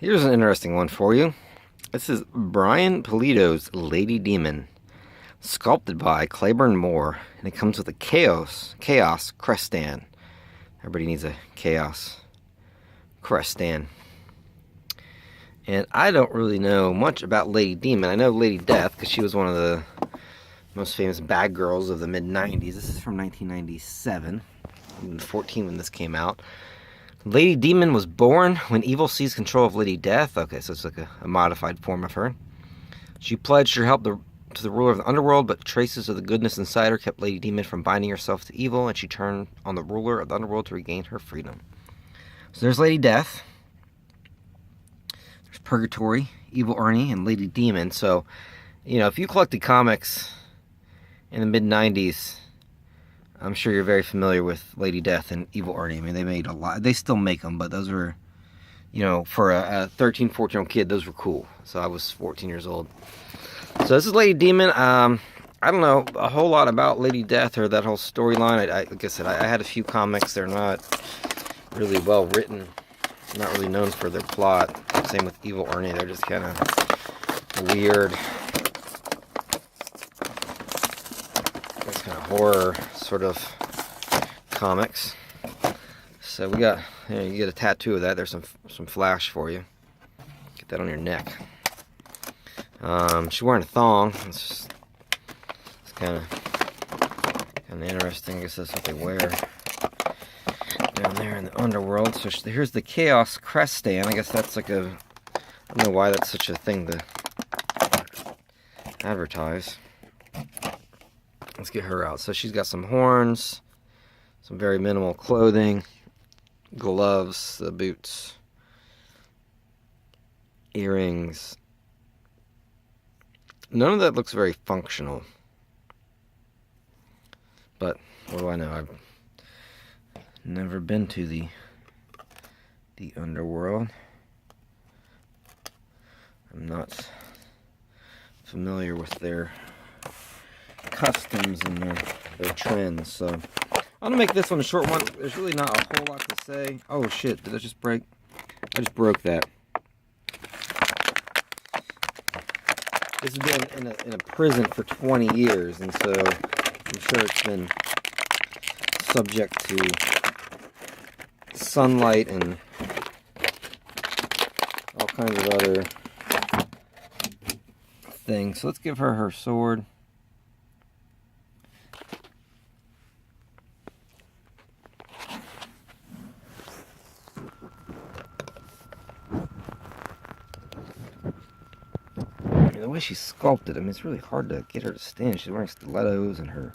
Here's an interesting one for you. This is Brian Pulido's Lady Demon, sculpted by Claiborne Moore, and it comes with a Chaos Crest Stand. Everybody needs a Chaos Crest Stand. And I don't really know much about Lady Demon. I know Lady Death because she was one of the most famous bad girls of the mid-90s. This is from 1997. I was 14 when this came out. Lady Demon was born when evil seized control of Lady Death. Okay, so it's like a modified form of her. She pledged her help to the ruler of the underworld, but traces of the goodness inside her kept Lady Demon from binding herself to evil, and she turned on the ruler of the underworld to regain her freedom. So there's Lady Death. There's Purgatory, Evil Ernie, and Lady Demon. So, you know, if you collected comics in the mid-90s, I'm sure you're very familiar with Lady Death and Evil Ernie. I mean, they made a lot. They still make them, but those were, you know, for a 13, 14-year-old kid, those were cool. So I was 14 years old. So this is Lady Demon. I don't know a whole lot about Lady Death or that whole storyline. Like I said, I had a few comics. They're not really well written. Not really known for their plot. Same with Evil Ernie. They're just kind of weird. It's kind of horror sort of comics. So we got, you get a tattoo of that. There's some flash for you. Get that on your neck. She's wearing a thong. It's kind of interesting. I guess that's what they wear down there in the underworld. So here's the Chaos Crest Stand. I guess that's like a, I don't know why that's such a thing to advertise. Let's get her out. So she's got some horns, some very minimal clothing, gloves, the boots, earrings. None of that looks very functional. But what do I know? I've never been to the underworld. I'm not familiar with their customs and their trends, so I'm gonna make this one a short one. There's really not a whole lot to say. Oh shit, did I just break? I just broke that. This has been in a prison for 20 years, and so I'm sure it's been subject to sunlight and all kinds of other things. So let's give her her sword. The way she's sculpted, I mean, it's really hard to get her to stand. She's wearing stilettos, and her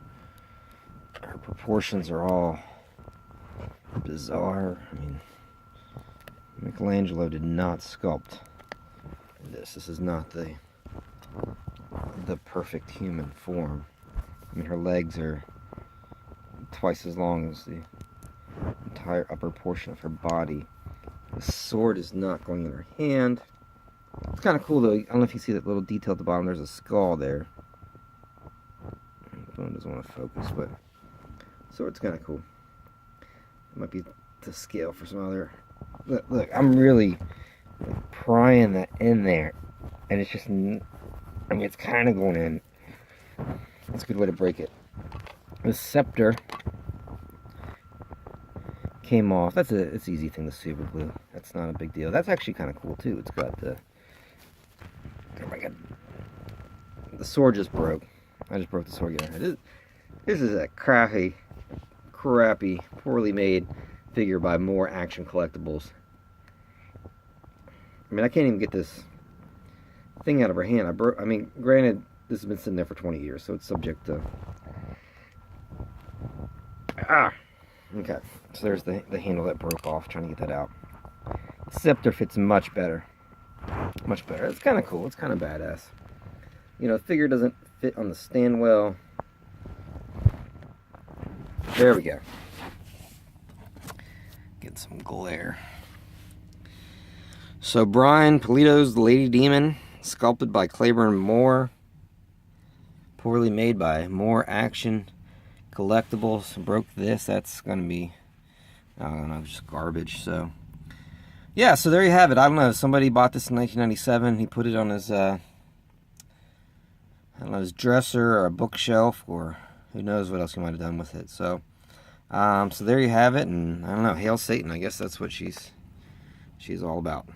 proportions are all bizarre. I mean, Michelangelo did not sculpt this. This is not the perfect human form. I mean, her legs are twice as long as the entire upper portion of her body. The sword is not going in her hand. It's kind of cool though. I don't know if you see that little detail at the bottom. There's a skull there. The phone doesn't want to focus, but sword's kind of cool. It might be to scale for some other. Look, I'm really prying that in there, and it's just, I mean, it's kind of going in. That's a good way to break it. The scepter came off. It's an easy thing to super glue. That's not a big deal. That's actually kind of cool too. It's got the. Oh my god. The sword just broke. I just broke the sword again. This is a crappy, poorly made figure by Moore Action Collectibles. I mean, I can't even get this thing out of her hand. I mean, granted, this has been sitting there for 20 years, so it's subject to. Okay. So there's the handle that broke off. Trying to get that out. The scepter fits much better. Much better. It's kind of cool. It's kind of badass. You know, the figure doesn't fit on the stand well. There we go. Get some glare. So Brian Pulido's Lady Demon, sculpted by Claiborne Moore, poorly made by Moore Action Collectibles. Broke this. That's gonna be, I don't know, just garbage. So yeah, so there you have it. I don't know. Somebody bought this in 1997. He put it on his, I don't know, his dresser or a bookshelf, or who knows what else he might have done with it. So, so there you have it. And I don't know. Hail Satan. I guess that's what she's all about.